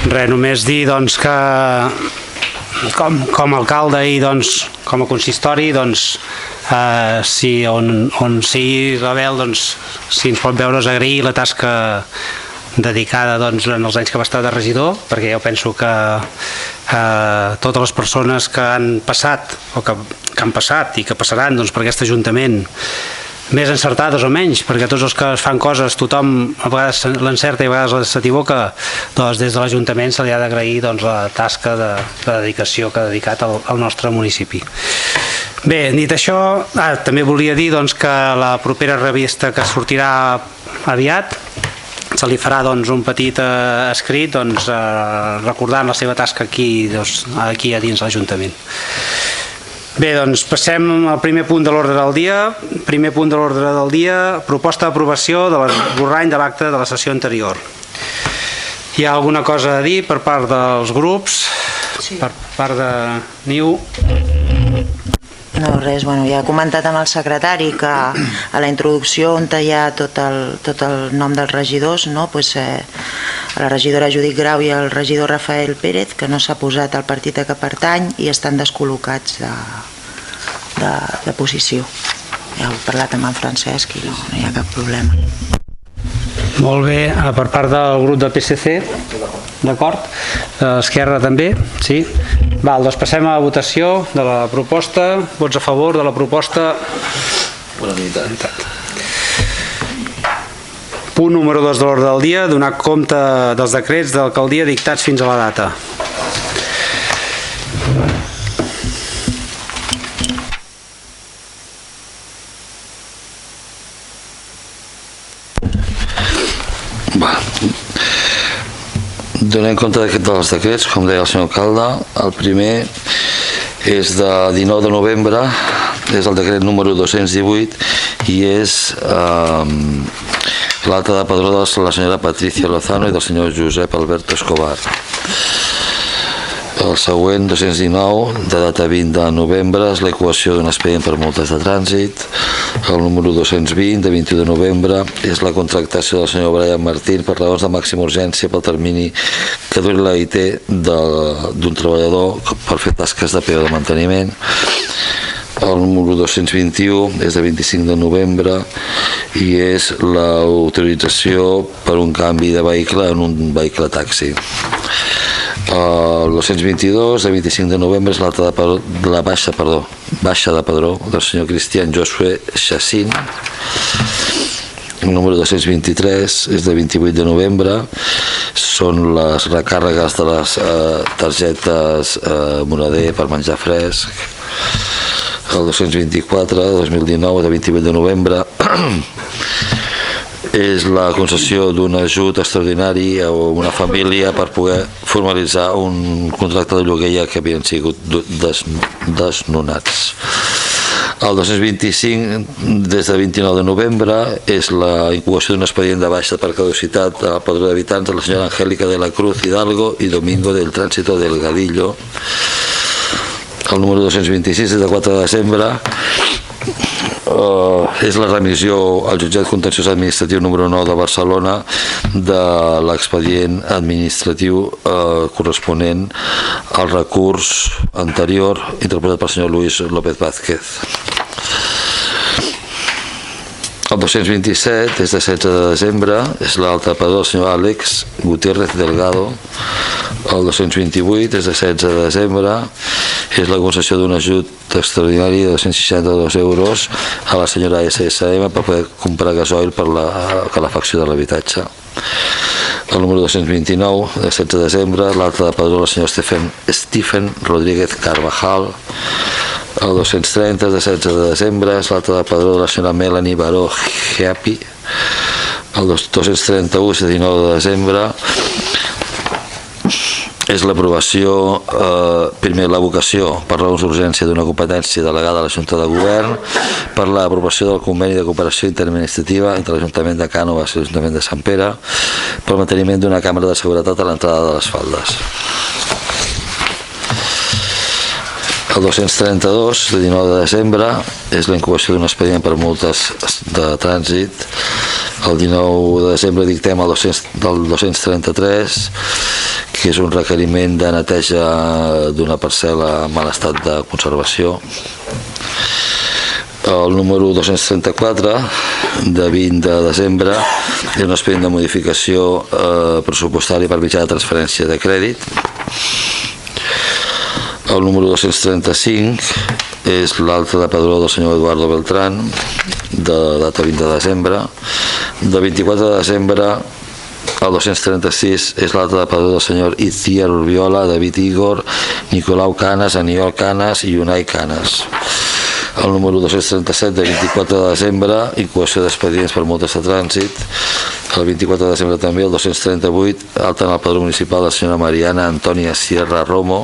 Res, només dir que com a alcalde i com a consistori, si on sigui Abel, si ens pot veure, agrair la tasca dedicada en els anys que va estar de regidor, perquè jo penso que totes les persones que han passat o que han passat i que passaran per aquest Ajuntament, més encertades o menys, perquè tots els que fan coses tothom a vegades l'encerta i a vegades s'equivoca, des de l'Ajuntament se li ha d'agrair la tasca de dedicació que ha dedicat al nostre municipi. Bé, dit això, també volia dir que la propera revista que sortirà aviat se li farà un petit escrit recordant la seva tasca aquí a dins l'Ajuntament. Bé, passem al primer punt de l'ordre del dia. Primer punt de l'ordre del dia, proposta d'aprovació de l'esborrany de l'acte de la sessió anterior. Hi ha alguna cosa a dir per part dels grups? Sí. Per part de Niu? No, res, ja he comentat amb el secretari que a la introducció on hi ha tot el nom dels regidors, la regidora Judit Grau i el regidor Rafael Pérez, que no s'ha posat el partit a què pertany i estan descol·locats de posició. Ja he parlat amb en Francesc i no hi ha cap problema. Molt bé, per part del grup del PSC, d'acord? Esquerra també, sí? Passem a la votació de la proposta. Vots a favor de la proposta? Unanimitat. Punt número 2 de l'ordre del dia, donar compte dels decrets de l'alcaldia dictats fins a la data. Donem compte dels decrets, com deia el senyor alcalde. El primer és de 19 de novembre, és el decret número 218 i és l'acte de padró de la senyora Patricia Lozano i del senyor Josep Alberto Escobar. El següent, 219, de data 20 de novembre, és l'equació d'un expedient per multes de trànsit. El número 220, de 21 de novembre, és la contractació del senyor Brian Martín per raons de màxima urgència pel termini que duri la IT d'un treballador per fer tasques de peu de manteniment. El número 221 és de 25 de novembre i és l'autorització per un canvi de vehicle en un vehicle taxi. El 222 de 25 de novembre és la baixa de padró del senyor Cristian Josué Chacín. El número 223 és de 28 de novembre, són les recàrregues de les targetes Moneder per menjar fresc. El 224 de 2019 de 28 de novembre és la concessió d'un ajut extraordinari a una família per poder formalitzar un contracte de lloguer ja que havien sigut desnonats. El 225, des de 29 de novembre, és la incubació d'un expedient de baixa per caducitat al padró d'habitants de la senyora Angélica de la Cruz Hidalgo i Domingo del Tránsito Delgadillo. El número 226 és de 4 de desembre, és la remissió al jutjat contenciós administratiu número 9 de Barcelona de l'expedient administratiu corresponent al recurs anterior interpretat pel senyor Luis López Vázquez. El 227 és de 16 de desembre, és l'alta padró del senyor Àlex Gutiérrez Delgado. El 228 és de 16 de desembre, és la concessió d'un ajut extraordinari de 262 euros a la senyora SSM per poder comprar gasoil per la calefacció de l'habitatge. El número 229 de 16 de desembre, l'alta de padró del senyor Stephen Rodríguez Carvajal. El 230 de 16 de desembre és l'alta de padró de la senyora Melanie Baró Geapi. El 231 és de 19 de desembre, és l'aprovació, primer l'evocació per raons d'urgència d'una competència delegada a la Junta de Govern per l'aprovació del conveni de cooperació interadministrativa entre l'Ajuntament de Cànoves i l'Ajuntament de Sant Pere pel manteniment d'una càmera de seguretat a l'entrada de les faldes. El 232 de 19 de desembre és la incubació d'un expedient per multes de trànsit. El 19 de desembre dictem el 233 que és un requeriment de neteja d'una parcel·la en mal estat de conservació. El número 234 de 20 de desembre és un expedient de modificació pressupostària per mitjà de transferència de crèdit. El número 235 és l'alta de padró del senyor Eduardo Beltrán, de data 20 de desembre. De 24 de desembre el 236 és l'alta de padró del senyor Itziar Urbiola, David Igor, Nicolau Canas, Aniol Canas i Unai Canas. El número 237 de 24 de desembre, incoació d'expedients per multes de trànsit. El 24 de desembre també, el 238, alta en el padró municipal de la senyora Mariana Antònia Sierra Romo.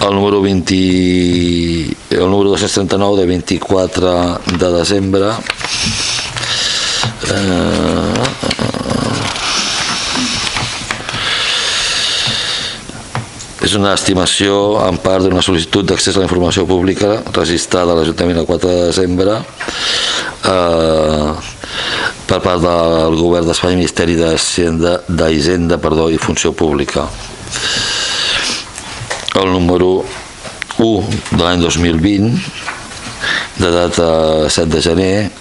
El número 239 de 24 de desembre és una estimació en part d'una sol·licitud d'accés a la informació pública registrada a l'Ajuntament el 4 de desembre per part del Govern d'Espanya, Ministeri d'Hisenda i Funció Pública. El número 1 de l'any 2020, de data 7 de gener,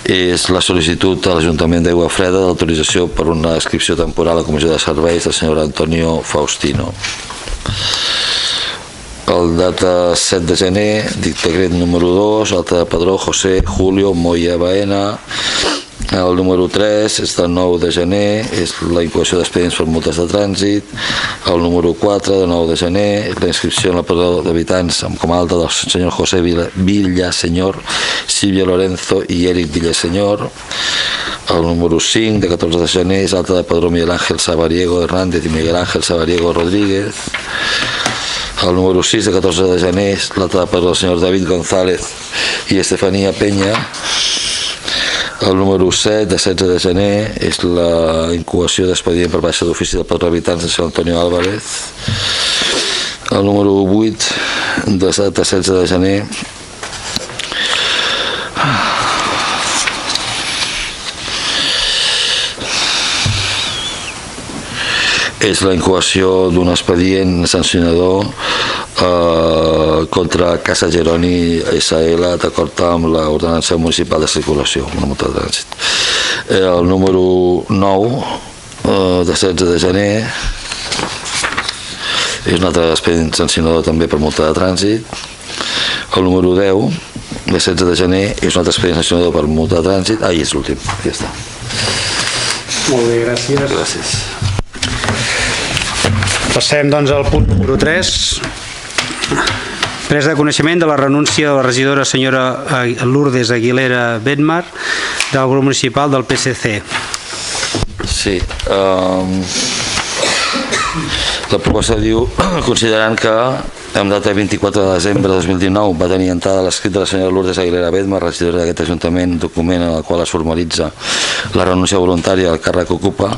és la sol·licitud a l'Ajuntament d'Aigua Freda d'autorització per una inscripció temporal a la Comissió de Serveis del senyor Antonio Faustino. El data 7 de gener, decret número 2, alta de padró José Julio Moya Baena. El número 3 és del 9 de gener, és la incoació d'expedients per multes de trànsit. El número 4 de 9 de gener és la inscripció en el padró d'habitants com a alta del senyor José Villaseñor, Silvia Lorenzo i Eric Villaseñor. El número 5 de 14 de gener és alta de padró Miguel Ángel Sabariego Hernández i Miguel Ángel Sabariego Rodríguez. El número 6 de 14 de gener és l'alta de padró del senyor David González i Estefanía Peña. El número 7 de 16 de gener és la incoació d'expedient per baixa d'ofici del padró d'habitants de Sant Antonio Álvarez. El número 8 de 16 de gener és la incoació d'un expedient sancionador contra Casa Geroni SL d'acord amb l'ordenança municipal de circulació, una multa de trànsit. El número 9 de 16 de gener és un altre expedient sancionador també per multa de trànsit. El número 10 de 16 de gener és un altre expedient sancionador per multa de trànsit. I és l'últim, ja està. Molt bé, gràcies. Gràcies. Passem doncs al punt número 3. Presa de coneixement de la renúncia de la regidora senyora Lourdes Aguilera Bedmar del grup municipal del PSC. Sí. La proposta diu, considerant que en data 24 de desembre de 2019 va tenir entrada l'escrit de la senyora Lourdes Aguilera Bedmar, regidora d'aquest Ajuntament, document en el qual es formalitza la renúncia voluntària al càrrec que ocupa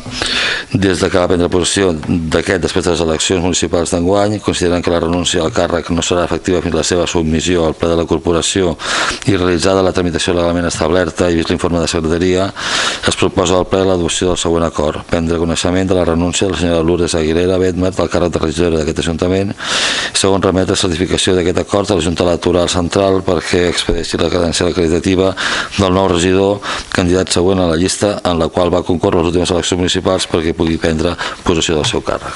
des de que va prendre possessió d'aquest després de les eleccions municipals d'enguany, considerant que la renúncia al càrrec no serà efectiva fins a la seva submissió al ple de la corporació i realitzada la tramitació legalment establerta i vist l'informe de secretaria, es proposa al ple l'adopció del següent acord: prendre coneixement de la renúncia de la senyora Lourdes Aguilera Bedmar del càrrec de regidora d'aquest Ajuntament, segon remetre certificació d'aquest acord a la Junta Electoral Central perquè expedeixi la credencial acreditativa del nou regidor candidat següent a la llista en la qual va concórrer les últimes eleccions municipals perquè pugui prendre possessió del seu càrrec.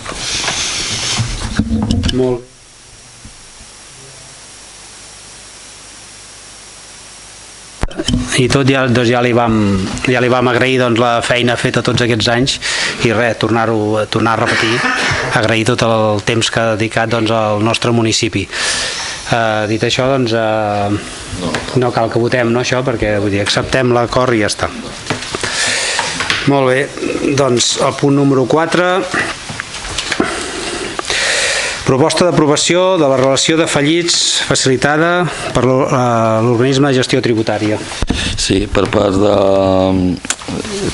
Molt. I tot ja li vam agrair doncs, la feina feta tots aquests anys i res, tornar a repetir, agrair tot el temps que ha dedicat doncs, al nostre municipi. Dit això, doncs, no cal que votem, no, això, perquè vull dir, acceptem l'acord i ja està. Molt bé, doncs el punt número 4, proposta d'aprovació de la relació de fallits facilitada per l'organisme de gestió tributària. Sí, per part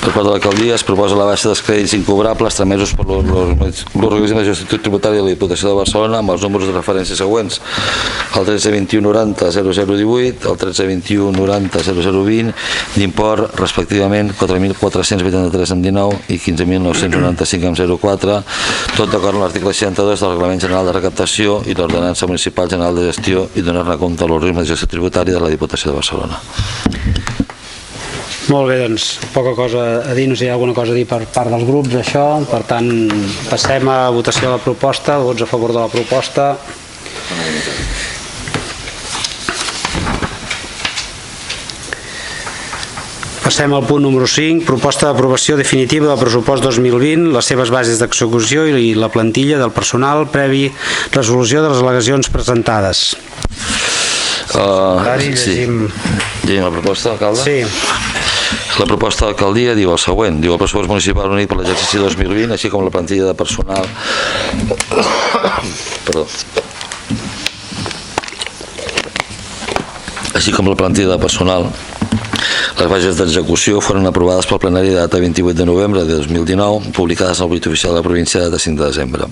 per part de l'alcaldia es proposa la baixa dels crèdits incobrables tramesos per l'organisme de gestió tributària de la Diputació de Barcelona amb els números de referència següents: el 1321900018, el 1321900020, d'import respectivament 4.483,19 i 15.995,04, tot d'acord amb l'article 62 del Reglament General de Recaptació i l'Ordenança Municipal General de Gestió i donar-ne compte a l'organisme de gestió tributària de la Diputació de Barcelona. Molt bé, doncs, poca cosa a dir, no sé si hi ha alguna cosa a dir per part dels grups, això. Per tant, passem a votació de la proposta, vots a favor de la proposta. Passem al punt número 5, proposta d'aprovació definitiva del pressupost 2020, les seves bases d'execució i la plantilla del personal previ resolució de les al·legacions presentades. Llegim la proposta, alcalde? Sí. La proposta de l'alcaldia diu el següent, diu el pressupost municipal únic per l'exercici 2020, així com la plantilla de personal les bases d'execució foren aprovades pel plenari de data 28 de novembre de 2019, publicades al Butlletí Oficial de la Província de data 5 de desembre.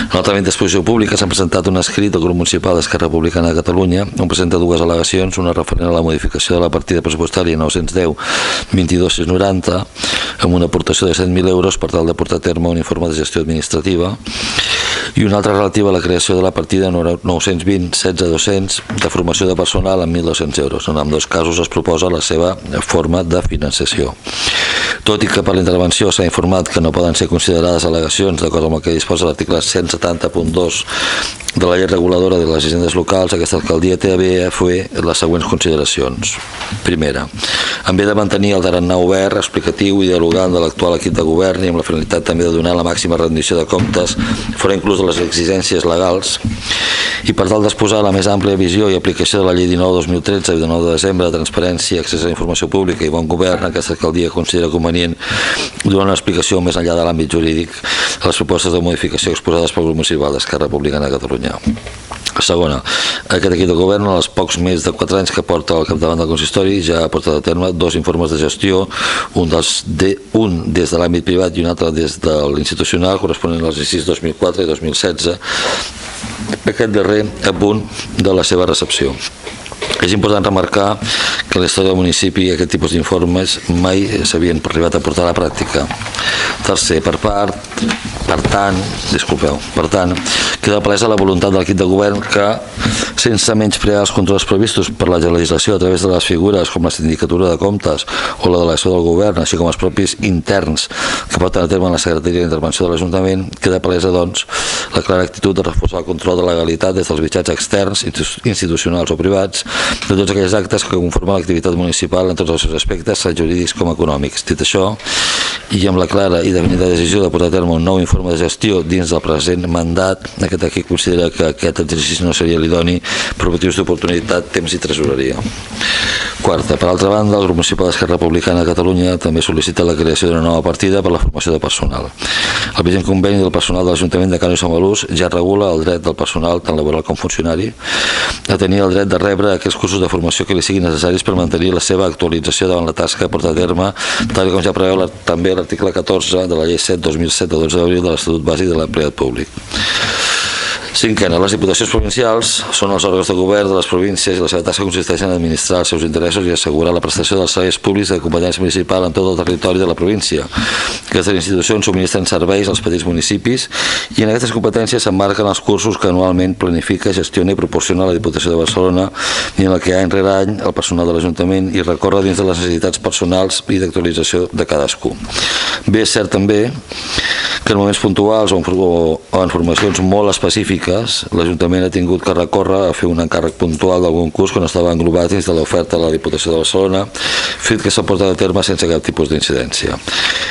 En el tràmit d'exposició pública s'han presentat un escrit del grup municipal d'Esquerra Republicana de Catalunya on presenta dues al·legacions, una referent a la modificació de la partida pressupostària 910-22.690 amb una aportació de 7.000 euros per tal de portar a terme un informe de gestió administrativa i una altra relativa a la creació de la partida 920-16.200 de formació de personal amb 1.200 euros. En ambdós casos es proposa la seva forma de financiació. Tot i que per la intervenció s'ha informat que no poden ser considerades al·legacions d'acord amb el que disposa l'article 170.2 de la llei reguladora de les hisendes locals, aquesta alcaldia té a bé fer les següents consideracions. Primera, en bé de mantenir el tarannà obert, explicatiu i dialogant de l'actual equip de govern i amb la finalitat també de donar la màxima rendició de comptes fora inclús de les exigències legals i per tal d'exposar la més àmplia visió i aplicació de la llei 19/2013 de 9 de desembre de transparència, accés a la informació pública i bon govern, aquesta alcaldia considera convenient donar una explicació més enllà de l'àmbit jurídic a les propostes de modificació exposades pel grup municipal d'Esquerra Republicana de Catalunya. Segona, aquest equip de govern en els pocs més de 4 anys que porta al capdavant del consistori ja ha portat a terme 2 informes de gestió, un des de l'àmbit privat i un altre des de l'institucional corresponent als exercicis 2004 i 2016, aquest darrer a punt de la seva recepció. És important remarcar que a la història del municipi aquest tipus d'informes mai s'havien arribat a portar a la pràctica. Tercer, per tant, queda palesa la voluntat de l'equip de govern que, sense menysprear els controls previstos per la legislació a través de les figures com la sindicatura de comptes o la delegació del govern, així com els propis interns que porten a terme la Secretaria d'Intervenció de l'Ajuntament, queda palesa, doncs, la clara actitud de reforçar el control de legalitat des dels mitjans externs, institucionals o privats, de tots aquells actes que conformen l'activitat municipal en tots els seus aspectes, tant jurídics com econòmics. Dit això, i amb la clara i definida decisió de portar a terme un nou informe de gestió dins del present mandat, aquest equip considera que aquest exercici no seria l'idoni per motius d'oportunitat, temps i tresoreria. Quarta, per altra banda, el grup municipal d'Esquerra Republicana de Catalunya també sol·licita la creació d'una nova partida per la formació de personal. El vigent conveni del personal de l'Ajuntament de Cano i Sant Malús ja regula el dret del personal, tant laboral com funcionari, a tenir el dret de rebre aquests cursos de formació que li siguin necessaris per mantenir la seva actualització davant la tasca a portar a terme, tal com ja preveu també l'article 14 de la llei 7/2007 de 12 d'abril de l'Estatut Bàsic de l'Empleat Públic. Cinquena, les diputacions provincials són els òrgans de govern de les províncies i la seva tasca consisteix en administrar els seus interessos i assegurar la prestació dels serveis públics de competència municipal en tot el territori de la província. Aquestes institucions subministren serveis als petits municipis i en aquestes competències s'emmarquen els cursos que anualment planifica, gestiona i proporciona la Diputació de Barcelona i en el que any rere any el personal de l'Ajuntament hi recorre dins de les necessitats personals i d'actualització de cadascú. Bé, és cert també que en moments puntuals o en formacions molt específiques l'Ajuntament ha tingut que recórrer a fer un encàrrec puntual d'algun curs que no estava englobat dins de l'oferta de la Diputació de Barcelona, fet que s'ha portat a terme sense cap tipus d'incidència.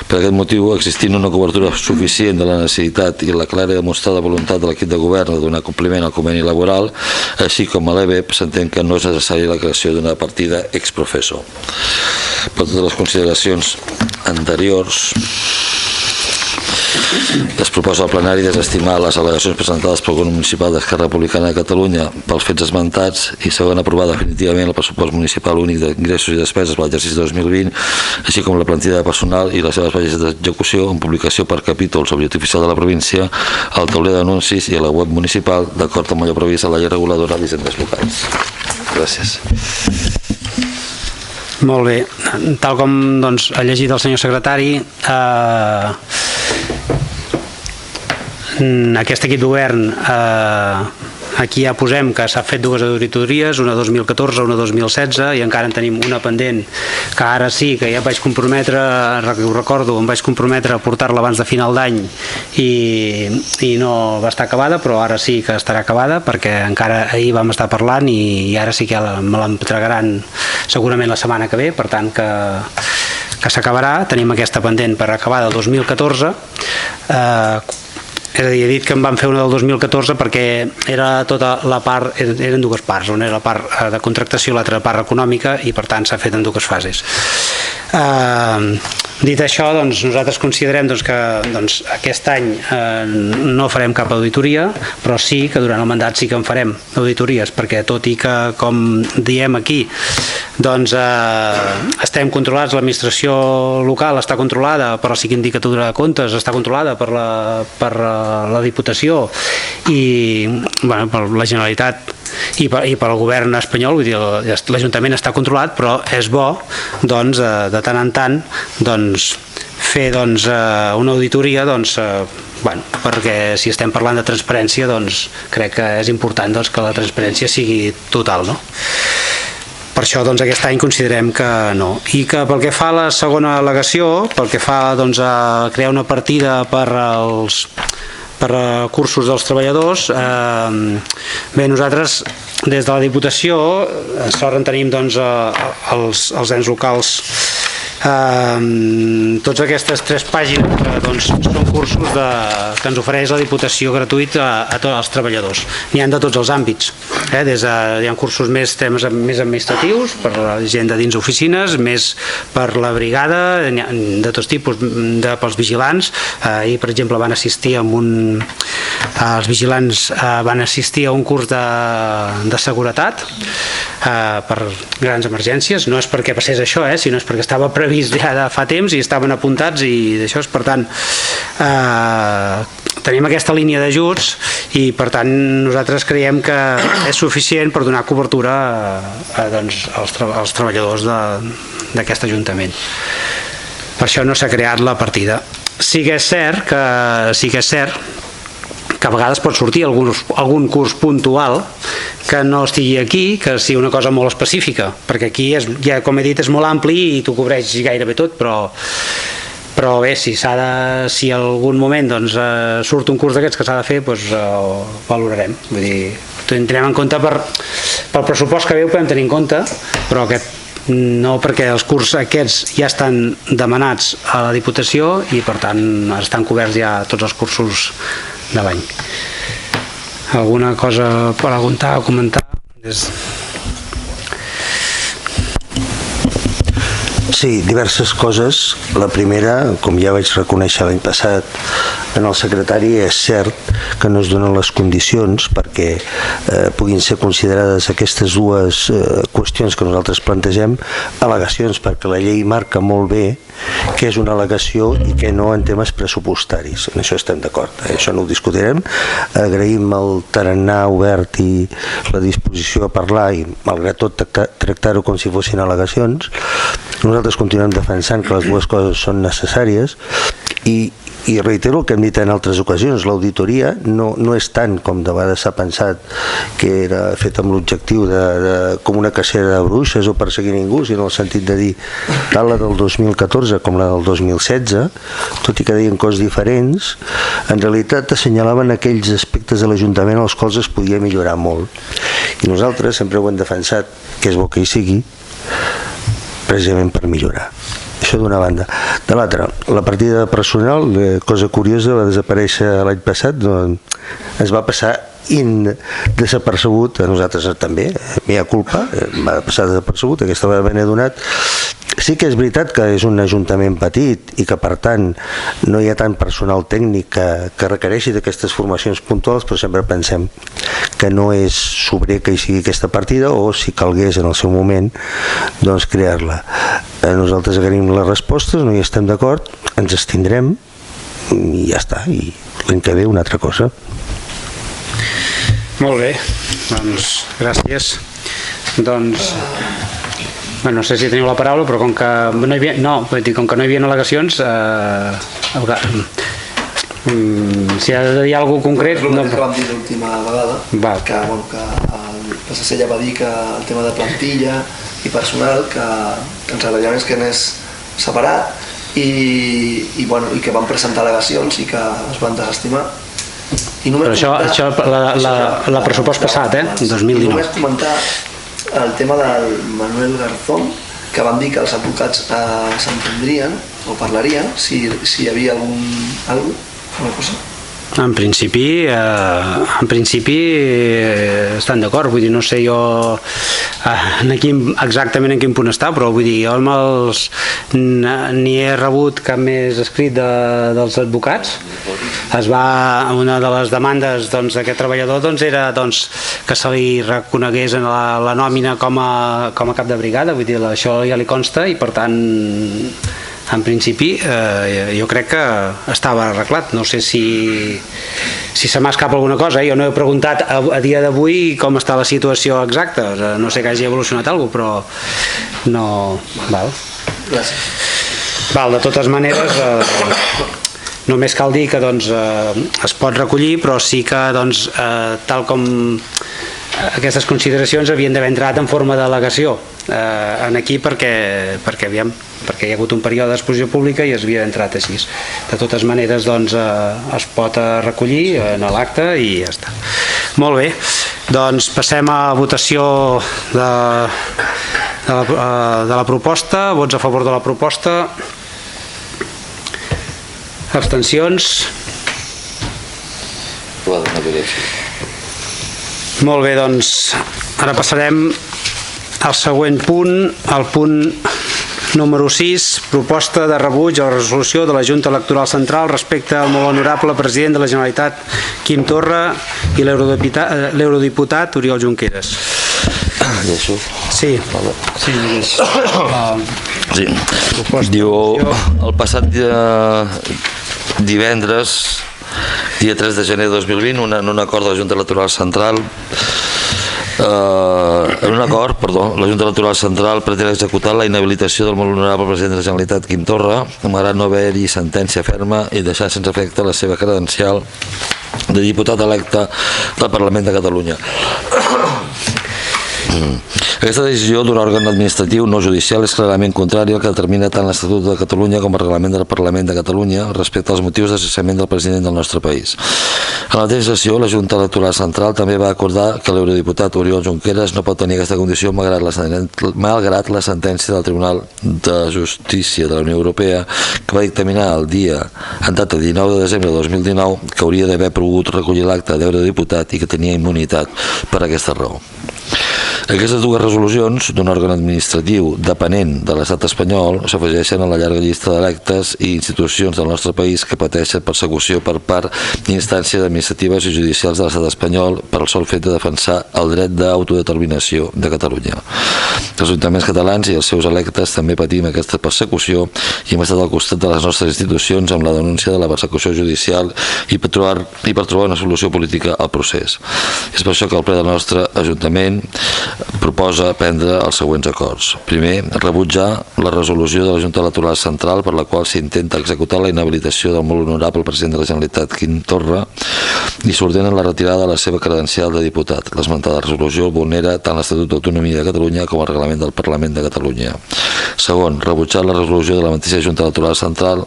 Per aquest motiu, existint una cobertura suficient de la necessitat i la clara i demostrada voluntat de l'equip de govern de donar compliment al conveni laboral, així com a l'EBEP, s'entén que no és necessària la creació d'una partida ex professo. Per totes les consideracions anteriors, Es proposa al plenari desestimar les al·legacions presentades pel Grup Municipal d'Esquerra Republicana de Catalunya pels fets esmentats i segon, aprovar definitivament el pressupost municipal únic d'ingressos i despeses per l'exercici 2020, així com la plantilla de personal i les seves bases d'execució en publicació per capítols al butlletí oficial de la província, al tauler d'anuncis i a la web municipal, d'acord amb allò previst a la llei reguladora d'hisendes locals. Gràcies. Molt bé. Tal com doncs, ha llegit el senyor secretari, aquest equip de govern, aquí ja posem que s'ha fet dues auditories, una 2014, una 2016, i encara en tenim una pendent, que ara sí, que ja em vaig comprometre, ho recordo, em vaig comprometre a portar-la abans de final d'any i no va estar acabada, però ara sí que estarà acabada, perquè encara ahir vam estar parlant i ara sí que me l'entregaran segurament la setmana que ve, per tant que s'acabarà. Tenim aquesta pendent per acabar del 2014. És a dir, he dit que en vam fer una del 2014 perquè era tota la part, eren dues parts, una era la part de contractació i l'altra la part econòmica, i per tant s'ha fet en dues fases. Dit això, doncs, nosaltres considerem que aquest any no farem cap auditoria, però sí que durant el mandat sí que en farem auditories, perquè tot i que, com diem aquí, estem controlats, l'administració local està controlada per la Sindicatura de Comptes, està controlada per la Diputació i per la Generalitat i pel govern espanyol, vull dir, l'Ajuntament està controlat, però és bo de tant en tant fer una auditoria, perquè si estem parlant de transparència, crec que és important que la transparència sigui total, no? Per això aquest any considerem que no. I que pel que fa a la segona al·legació, pel que fa a crear una partida per cursos dels treballadors, bé, nosaltres des de la Diputació sort en tenim els ens locals, totes aquestes 3 pàgines són cursos que ens ofereix la Diputació gratuït a tots els treballadors. N'hi ha de tots els àmbits, hi ha cursos més temes més administratius per la gent de dins oficines, més per la brigada, de tots tipus, pels vigilants. Ahir, per exemple, els vigilants van assistir a un curs de seguretat per grans emergències. No és perquè passés això, sinó és perquè estava previst ja de fa temps i estaven apuntats i d'això. Per tant, tenim aquesta línia d'ajuts i per tant nosaltres creiem que és suficient per donar cobertura als treballadors d'aquest Ajuntament. Per això no s'ha creat la partida. Sí que és cert que a vegades pot sortir algun curs puntual que no estigui aquí, que sigui una cosa molt específica, perquè aquí, ja com he dit, és molt ampli i t'ho cobreix gairebé tot, però bé, si algun moment surt un curs d'aquests que s'ha de fer, ho valorarem. Vull dir, ho tindrem en compte pel pressupost que ve, ho podem tenir en compte, però no, perquè els cursos aquests ja estan demanats a la Diputació i per tant estan coberts ja tots els cursos de l'any. Alguna cosa per preguntar o comentar? Sí, diverses coses. La primera, com ja vaig reconèixer l'any passat en el secretari, és cert que no es donen les condicions perquè puguin ser considerades aquestes dues qüestions que nosaltres plantegem al·legacions, perquè la llei marca molt bé què és una al·legació i què no en temes pressupostaris. En això estem d'acord, això no ho discutirem. Agraïm el tarannà obert i la disposició a parlar i, malgrat tot, tractar-ho com si fossin al·legacions. Nosaltres continuem defensant que les dues coses són necessàries i reitero el que hem dit en altres ocasions, l'auditoria no és tant com de vegades s'ha pensat que era fet amb l'objectiu com una cacera de bruixes o perseguir ningú, sinó en el sentit de dir tant la del 2014 com la del 2016, tot i que deien coses diferents, en realitat assenyalaven aquells aspectes de l'Ajuntament als quals es podia millorar molt. I nosaltres sempre ho hem defensat, que és bo que hi sigui, precisament per millorar. Això d'una banda. De l'altra, la partida de personal, cosa curiosa, va desaparèixer l'any passat, es va passar desapercebut, a nosaltres també, mea culpa, va passar desapercebut, aquesta va haver donat. Sí que és veritat que és un ajuntament petit i que per tant no hi ha tant personal tècnic que requereixi d'aquestes formacions puntuals, però sempre pensem que no és sobrer que hi sigui aquesta partida, o si calgués en el seu moment doncs crear-la. Nosaltres agraïm les respostes, no hi estem d'acord, ens abstindrem i ja està, i l'any que ve una altra cosa. Molt bé, doncs gràcies. Doncs no sé si teniu la paraula, però com que no hi havia al·legacions, si ha de dir alguna cosa concret... És el mateix que vam dir l'última vegada, que el PSC ja va dir que el tema de plantilla i personal, que ens agradaria més que anés separat, i que van presentar al·legacions i que es van desestimar. Però això la pressupost passat, 2019. I només comentar el tema del Manuel Garzón, que van dir que els advocats s'entendrien o parlarien si hi havia alguna cosa. En principi estan d'acord, vull dir, no sé jo exactament en quin punt està, però vull dir, jo ni he rebut cap més escrit dels advocats. Una de les demandes d'aquest treballador era que se li reconegués en la nòmina com a cap de brigada, vull dir, això ja li consta, i per tant en principi jo crec que estava arreglat. No sé si se m'ha escapat alguna cosa, jo no he preguntat a dia d'avui com està la situació exacta, no sé que hagi evolucionat alguna cosa, però no... Gràcies. De totes maneres, només cal dir que es pot recollir, però sí que tal com aquestes consideracions havien d'haver entrat en forma d'al·legació aquí perquè hi ha hagut un període d'exposició pública i es havia entrat així. De totes maneres es pot recollir en l'acte i ja està. Molt bé, doncs passem a votació de la proposta. Vots a favor de la proposta, abstencions. Molt bé, doncs ara passarem al següent punt, el punt número 6, proposta de rebuig a la resolució de la Junta Electoral Central respecte al molt honorable president de la Generalitat Quim Torra i l'eurodiputat Oriol Junqueras. Sí. Diu, el passat divendres, dia 3 de gener de 2020, en un acord de la Junta Electoral Central, la Junta Electoral Central pretén executar la inhabilitació del molt honorable president de la Generalitat Quim Torra, malgrat no haver-hi sentència ferma, i deixar sense efecte la seva credencial de diputat electe del Parlament de Catalunya. Aquesta decisió d'un òrgan administratiu no judicial és clarament contrària al que determina tant l'Estatut de Catalunya com el reglament del Parlament de Catalunya respecte als motius de cessament del president del nostre país. En la mateixa sessió, la Junta Electoral Central també va acordar que l'eurodiputat Oriol Junqueras no pot tenir aquesta condició malgrat la sentència del Tribunal de Justícia de la Unió Europea, que va dictaminar en data 19 de desembre de 2019 que hauria d'haver pogut recollir l'acte d'eurodiputat i que tenia immunitat per aquesta raó. Aquestes dues resolucions d'un òrgan administratiu depenent de l'estat espanyol s'afegeixen a la llarga llista d'electes i institucions del nostre país que pateixen persecució per part d'instàncies administratives i judicials de l'estat espanyol per el sol fet de defensar el dret d'autodeterminació de Catalunya. Els ajuntaments catalans i els seus electes també patim aquesta persecució i hem estat al costat de les nostres institucions amb la denúncia de la persecució judicial i per trobar una solució política al procés. És per això que el ple del nostre Ajuntament proposa prendre els següents acords. Primer, rebutjar la resolució de la Junta Electoral Central per la qual s'intenta executar la inhabilitació del molt honorable president de la Generalitat Quim Torra i s'ordena la retirada de la seva credencial de diputat. L'esmentada resolució vulnera tant l'Estatut d'Autonomia de Catalunya com el reglament del Parlament de Catalunya. Segon, rebutjar la resolució de la mateixa Junta Electoral Central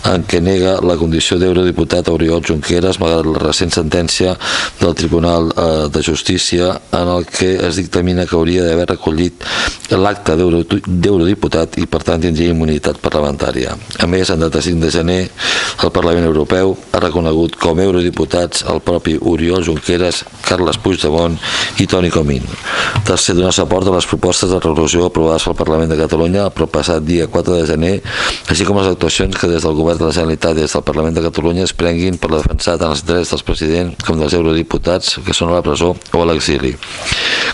en què nega la condició d'eurodiputat a Oriol Junqueras malgrat la recent sentència del Tribunal de Justícia en el que es dictamina que hauria d'haver recollit l'acte d'eurodiputat i per tant tindria immunitat parlamentària. A més, en data 5 de gener, el Parlament Europeu ha reconegut com a eurodiputats el propi Oriol Junqueras, Carles Puigdemont i Toni Comín. Tercer, donar suport a les propostes de resolució aprovades pel Parlament de Catalunya proppassat dia 4 de gener, així com les actuacions que des del Govern de la Generalitat i des del Parlament de Catalunya es prenguin per defensar tant els drets dels presidents com dels eurodiputats que són a la presó o a l'exili.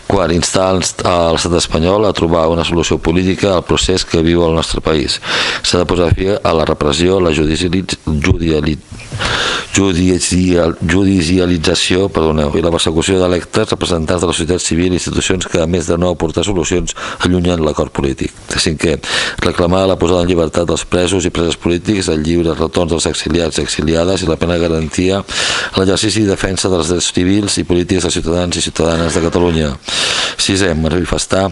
Quart, instar l'estat espanyol a trobar una solució política al procés que viu el nostre país. S'ha de posar fi a la repressió, la judicialització i la persecució d'electes, representants de la societat civil i institucions que, a més de no aportar solucions, allunyen l'acord polític. Cinquè, reclamar la posada en llibertat dels presos i preses polítics, el lliure retorn dels exiliats i exiliades i la plena garantia a l'exercici i defensa dels drets civils i polítics dels ciutadans i ciutadanes de Catalunya. Sisè, manifestar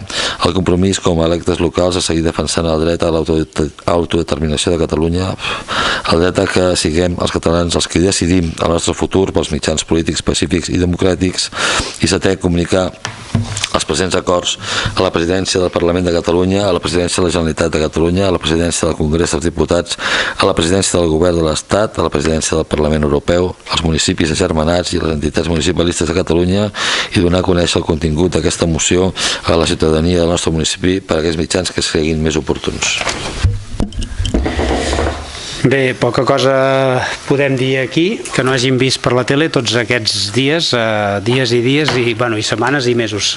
el compromís com a electes locals a seguir defensant el dret a l'autodeterminació de Catalunya, el dret a que siguem els catalans els que decidim el nostre futur pels mitjans polítics pacífics i democràtics. I setè, comunicar els presents acords a la presidència del Parlament de Catalunya, a la presidència de la Generalitat de Catalunya, a la presidència del Congrés dels Diputats, a la presidència del Govern de l'Estat, a la presidència del Parlament Europeu, als municipis agermanats i a les entitats municipalistes de Catalunya i donar a conèixer el contingut d'aquesta moció a la ciutadania del nostre municipi per a aquells mitjans que es creguin més oportuns. Bé, poca cosa podem dir aquí que no hàgim vist per la tele tots aquests dies, dies i setmanes i mesos.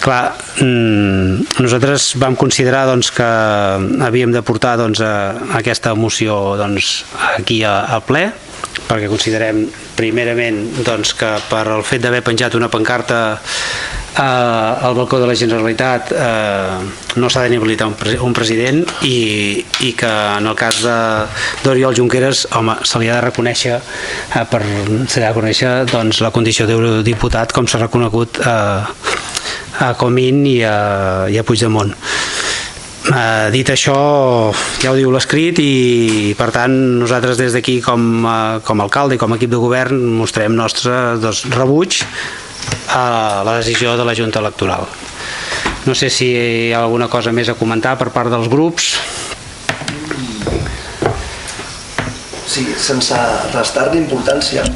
Clar, nosaltres vam considerar que havíem de portar aquesta moció aquí al ple, perquè considerem primerament que per el fet d'haver penjat una pancarta al balcó de la Generalitat no s'ha d'inhabilitar un president i que en el cas d'Oriol Junqueras se li ha de reconèixer la condició d'eurodiputat com s'ha reconegut a Comín i a Puigdemont. Dit això, ja ho diu l'escrit i per tant nosaltres des d'aquí com a alcalde i com a equip de govern mostrem nostre rebuig a la decisió de la Junta Electoral. No sé si hi ha alguna cosa més a comentar per part dels grups. Sí, sense restar d'importància.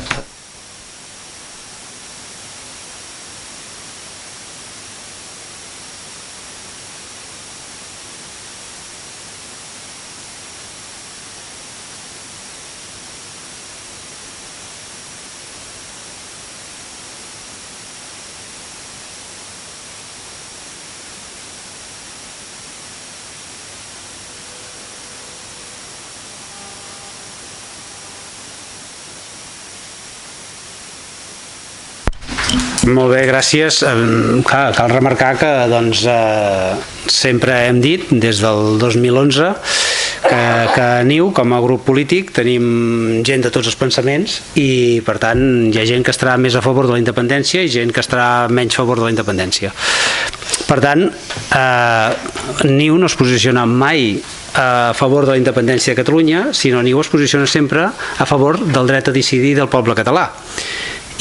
Molt bé, gràcies. Cal remarcar que sempre hem dit des del 2011 que a NIU com a grup polític tenim gent de tots els pensaments i per tant hi ha gent que estarà més a favor de la independència i gent que estarà menys a favor de la independència. Per tant, NIU no es posiciona mai a favor de la independència de Catalunya, sinó NIU es posiciona sempre a favor del dret a decidir del poble català.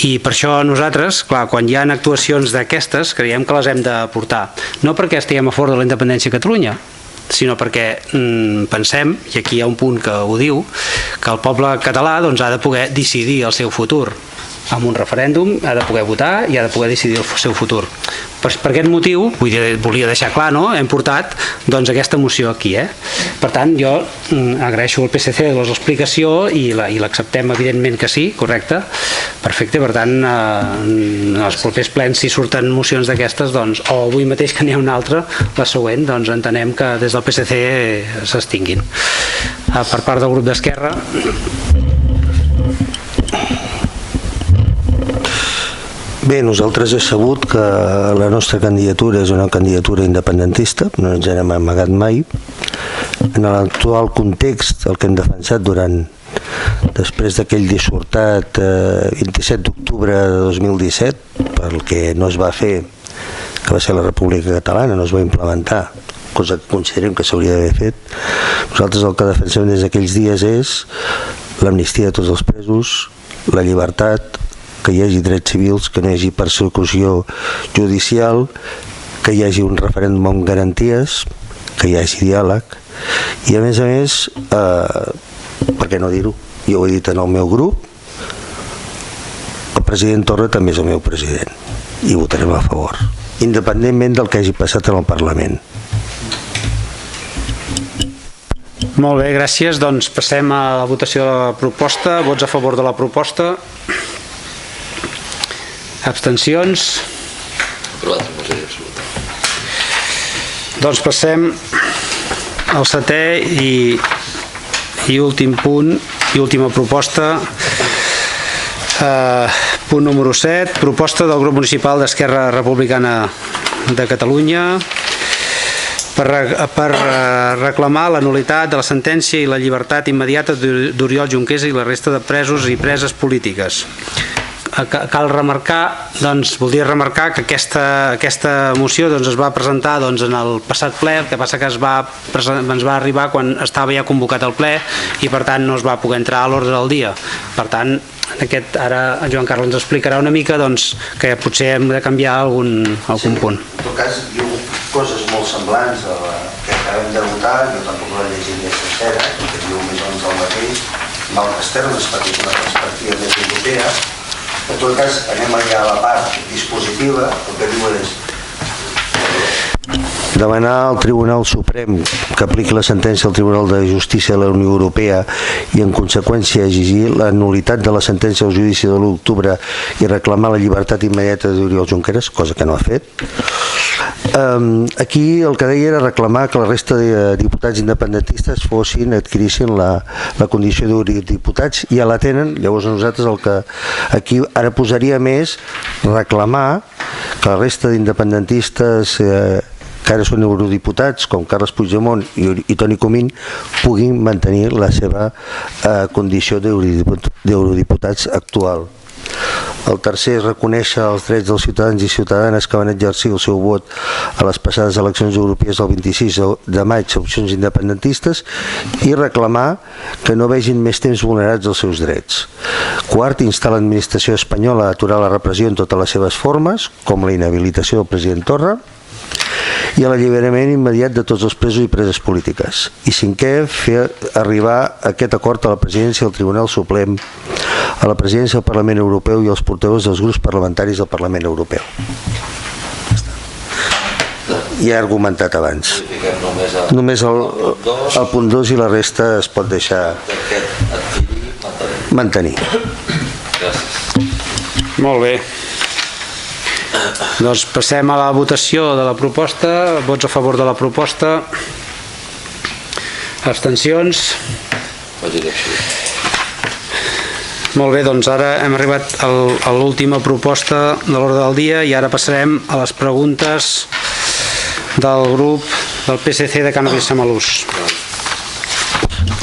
I per això nosaltres, clar, quan hi ha actuacions d'aquestes, creiem que les hem de portar. No perquè estiguem a favor de la independència de Catalunya, sinó perquè pensem, i aquí hi ha un punt que ho diu, que el poble català ha de poder decidir el seu futur. Amb un referèndum ha de poder votar i ha de poder decidir el seu futur. Per aquest motiu, volia deixar clar, hem portat aquesta moció aquí. Per tant, jo agraeixo al PSC l'explicació i l'acceptem evidentment que sí, correcte, perfecte. Per tant, en els propers plens, si surten mocions d'aquestes, o avui mateix que n'hi ha una altra, la següent, entenem que des del PSC s'extinguin. Per part del grup d'Esquerra... Bé, nosaltres hem sabut que la nostra candidatura és una candidatura independentista, no ens n'hem amagat mai. En l'actual context, el que hem defensat després d'aquell dissortat 27 d'octubre de 2017, pel que no es va fer, que va ser la República Catalana, no es va implementar, cosa que considerem que s'hauria d'haver fet. Nosaltres el que defensem des d'aquells dies és l'amnistia de tots els presos, la llibertat, que hi hagi drets civils, que no hi hagi persecució judicial, que hi hagi un referèndum amb garanties, que hi hagi diàleg i a més, per què no dir-ho? Jo ho he dit en el meu grup, el president Torra també és el meu president i votarem a favor, independentment del que hagi passat en el Parlament. Molt bé, gràcies. Doncs passem a la votació de la proposta. Vots a favor de la proposta? Abstencions? Aprovat per majoria absoluta. Doncs passem al setè i últim punt i última proposta. Punt número 7, proposta del grup municipal d'Esquerra Republicana de Catalunya per reclamar la nul·litat de la sentència i la llibertat immediata d'Oriol Junqueras i la resta de presos i preses polítiques. Cal remarcar, doncs, voldria remarcar que aquesta moció es va presentar en el passat ple, el que passa que ens va arribar quan estava ja convocat el ple i per tant no es va poder entrar a l'ordre del dia. Per tant, ara en Joan Carles ens explicarà una mica que potser hem de canviar algun punt. En tot cas, hi ha hagut coses molt semblants a la que acabem de votar, jo tampoc la llegiré sencera, perquè diu més o menys el mateix, amb altres termes, perquè és una perspectiva més europea. En tot cas, anem allà a la part dispositiva, el que diu és demanar al Tribunal Suprem que apliqui la sentència al Tribunal de Justícia de la Unió Europea i en conseqüència exigir la nul·litat de la sentència del judici de l'1 d'octubre i reclamar la llibertat immediata d'Oriol Junqueras, cosa que no ha fet. Aquí el que deia era reclamar que la resta de diputats independentistes adquirissin la condició d'eurodiputats i ja la tenen. Llavors nosaltres el que aquí ara posaria més reclamar que la resta d'independentistes que ara són eurodiputats com Carles Puigdemont i Toni Comín puguin mantenir la seva condició d'eurodiputats actual. El tercer és reconèixer els drets dels ciutadans i ciutadanes que van exercir el seu vot a les passades eleccions europees del 26 de maig a opcions independentistes i reclamar que no vegin més temps vulnerats els seus drets. Quart, instar l'administració espanyola a aturar la repressió en totes les seves formes, com la inhabilitació del president Torra, i l'alliberament immediat de tots els presos i preses polítiques. I cinquè, fer arribar aquest acord a la presidència del Tribunal Suprem, a la presidència del Parlament Europeu i als portaveus dels grups parlamentaris del Parlament Europeu. Ja he argumentat abans. Només el punt 2 i la resta es pot deixar mantenir. Molt bé. Doncs passem a la votació de la proposta. Vots a favor de la proposta? Abstencions? Molt bé, doncs ara hem arribat a l'última proposta de l'ordre del dia i ara passarem a les preguntes del grup del PSC de Cànoves i Samalús.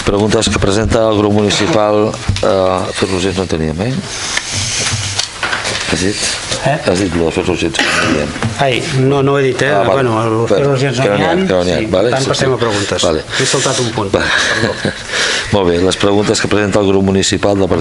Preguntes que presenta el grup municipal. Ferrugents no teníem, Has dit? Has dit el Ferrugents que no teníem. Ai, no ho he dit, Bueno, el Ferrugents no n'hi ha, per tant passem a preguntes. He saltat un punt. Molt bé, les preguntes que presenta el grup municipal del